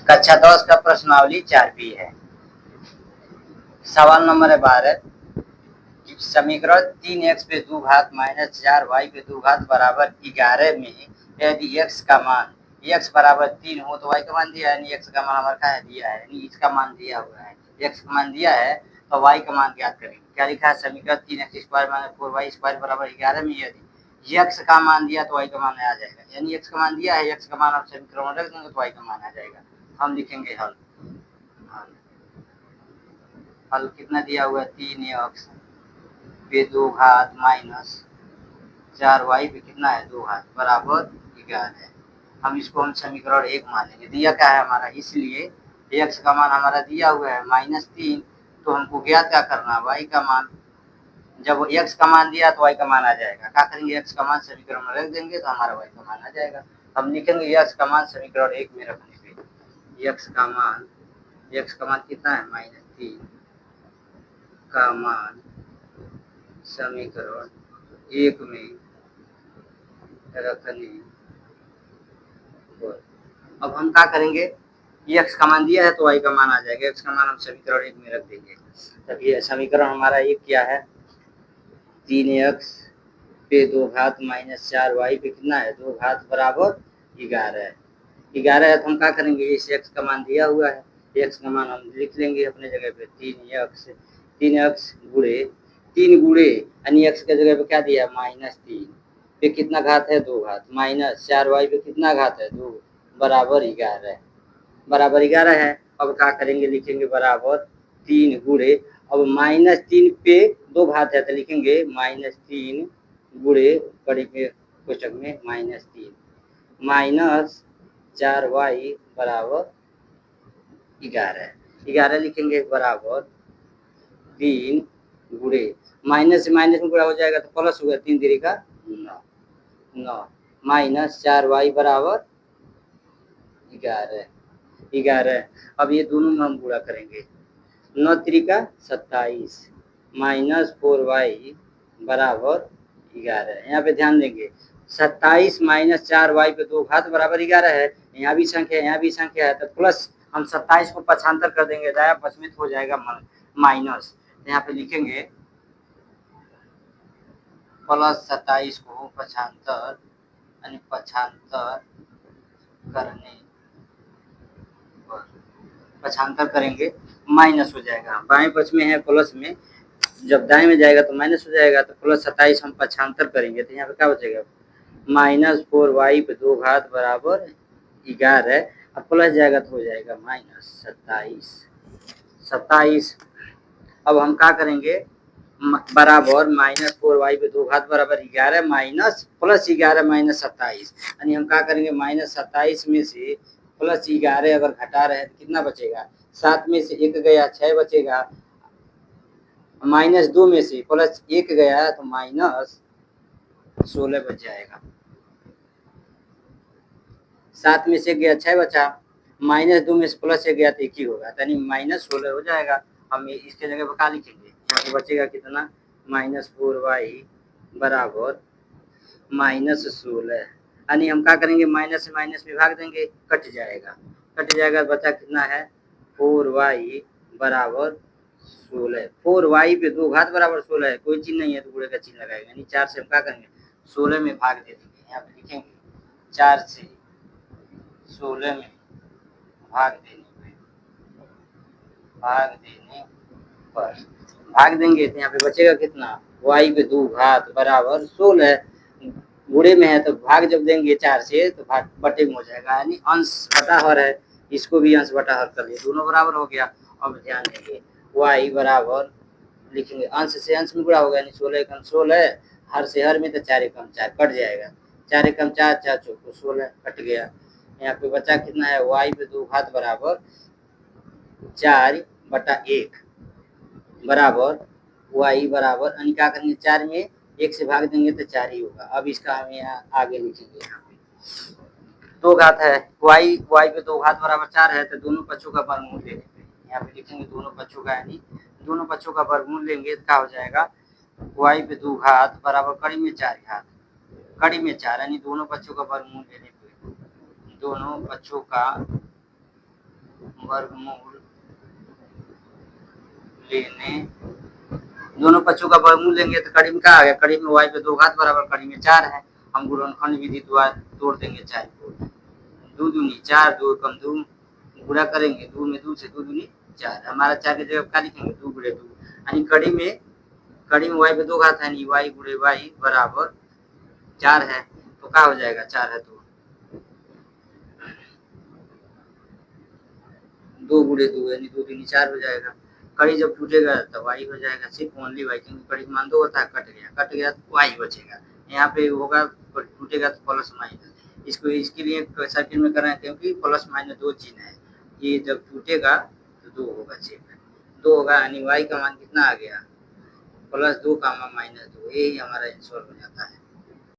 कक्षा 10 का प्रश्नावली 4B है। सवाल नंबर 12। समीकरण 3x पे 2 घात माइनस 4y पे 2 घात बराबर 11 में यदि x का मान x बराबर 3 हो तो y का मान दिया है, यानी x का मान हमारा क्या है, दिया है, यानी इसका मान दिया हुआ है, x का मान दिया है तो y का मान ज्ञात करेंगे। क्या लिखा है, समीकरण 3x square minus 4y square बराबर 11 में यदि x का मान दिया तो y का मान आ जाएगा, यानी x का मान दिया है, x का मान आप समीकरण में रख देंगे तो y का मान आ जाएगा। हम लिखेंगे हल। हल कितना दिया हुआ है, 3x पे 2 घात माइनस 4y पे कितना है 2 घात बराबर 11। हम इसको हम समीकरण 1 मानेंगे। दिया क्या है हमारा, इसलिए x का मान हमारा दिया हुआ है -3, तो हमको ज्ञात क्या करना है, y का मान। जब x का मान दिया तो y का मान आ जाएगा। क्या करेंगे, x का मान समीकरण में रख देंगे तो हमारा y का मान आ जाएगा। हम लिखेंगे x का मान समीकरण 1 में रखने पे x का मान कितना है, -3 का मान समीकरण 1 में रखने पर। अब हम क्या करेंगे, x का मान दिया है तो y का मान आ जाएगा, x का मान हम समीकरण 1 में रख देंगे। तब ये समीकरण हमारा एक क्या है, 3x पे 2 घात माइनस 4y पे कितना है 2 घात बराबर 11 है। तो हम क्या करेंगे, इस x का मान दिया हुआ है, x का मान हम लिख लेंगे अपने जगह पे 3x गुणे 3 गुणे यानी x के जगह पे क्या दिया है -3 पे कितना घात है 2 घात माइनस 4y पे कितना घात है 2 बराबर 11 है। अब क्या करेंगे, लिखेंगे बराबर 3 गुणे, अब -3 पे 2 घात है तो लिखेंगे -3 गुणे बड़े के कोष्ठक में -3 माइनस 4y बराबर 11 लिखेंगे बराबर 3 गुणे माइनस से माइनस में गुणा हो जाएगा तो प्लस होगा 3 3 का 9 माइनस 4y बराबर 11। अब ये दोनों में हम गुणा करेंगे, 9 3 का 27 माइनस 4y बराबर 11। यहाँ पे ध्यान देंगे 27 माइनस 4y पे 2 घात बराबर 11 है। यहाँ भी संख्या है तो प्लस हम 27 को पक्षांतर कर देंगे, दाया पश्चिमित हो जाएगा माइनस। यहाँ पे लिखेंगे प्लस 27 को पक्षांतर करेंगे माइनस हो जाएगा। बाएं पक्ष में है प्लस में, जब दाएं में जाएगा तो माइनस हो जाएगा, तो प्लस 27 हम पक्षांतर करेंगे तो यहाँ पे क्या बचेगा, -4y पे 2 घात बराबर 11 अब प्लस जाएगा तो हो जाएगा -27। अब हम क्या करेंगे, बराबर -4y पे 2 घात बराबर 11 माइनस प्लस 11 माइनस 27, यानी हम क्या करेंगे -27 में से प्लस 11 अगर घटा रहे तो कितना बचेगा, 7 में से 1 गया 6 बचेगा, -2 में से प्लस 1 गया तो -16 बच जाएगा। 7 में से गया 6 बचा, -2 में से प्लस 1 गया तो 1 ही होगा, यानी -16 हो जाएगा। हम इसके जगह पर क्या लिखेंगे, यहाँ पे बचेगा कितना, -4y बराबर -16, यानी हम क्या करेंगे माइनस से माइनस में भाग देंगे, कट जाएगा बचा कितना है 4y बराबर 16। 4y पे 2 घात बराबर 16 है, कोई चिन्ह नहीं है तो गुणे का चिन्ह लगाएगा, यानी 4 से हम क्या करेंगे 16 में भाग दे देंगे। यहाँ पे लिखेंगे 4 से 16 में भाग देंगे तो यहाँ पे बचेगा कितना, y पे 2 घात बराबर 16, गुणे में है तो भाग जब देंगे 4 से तो भाग बटे में हो जाएगा, यानी अंश बटा हर है, इसको भी अंश बटा हर कर लिया, दोनों बराबर हो गया। अब ध्यान देंगे y बराबर लिखेंगे अंश से अंश में गुणा होगा, यानी 16 एकम 16, हर से हर में तो 4 एकम 4 कट जाएगा, 4 एकम 4 4 चौको 16 कट गया। यहाँ पे बचा कितना है, y पे 2 घात बराबर 4/1 बराबर y बराबर, यानी क्या करेंगे 4 में 1 से भाग देंगे तो 4 ही होगा। अब इसका हम यहाँ आगे लिखेंगे, यहाँ पे 2 घात है, y पे 2 घात बराबर 4 है तो दोनों पक्षों का वर्गमूल ले लेंगे। यहाँ पे लिखेंगे दोनों पक्षों का, यानी दोनों पक्षों का वर्गमूल लेंगे तो क्या हो जाएगा, y पे 2 घात बराबर कड़ी में 4 घात, कड़ी में 4, यानी दोनों पक्षों का वर्गमूल लेने पे दोनों पक्षों का वर्गमूल लेने, दोनों पक्षों का वर्गमूल लेंगे तो कड़ी में क्या आ गया, कड़ी में y पे 2 घात बराबर कड़ी में 4 है। हम गुणनखंड विधि द्वारा तोड़ देंगे 4 को, 2 दूनी 4, 2 कम 2, गुणा करेंगे 2 में 2 से 2 दूनी 4, हमारा 4 की जगह क्या लिखेंगे 2 गुणे 2, यानी कड़ी में y पे 2 घात है, y गुणे y बराबर 4 है, तो क्या हो जाएगा 4 है तो 2 गुणे 2 यानी 2 दूनी 4 हो जाएगा। कड़ी जब टूटेगा तब y हो जाएगा, सिर्फ ओनली y, क्योंकि कड़ी मान 2 होता है, कट गया तो y बचेगा, यहाँ पे होगा टूटेगा तो प्लस माइनस, इसको इसके लिए सर्किल में करना है क्योंकि प्लस माइनस 2 चिन्ह है, ये जब टूटेगा तो 2 होगा, चिन्ह 2 होगा, यानी y का मान कितना आ गया +2 -2, यही हमारा आंसर हो जाता है।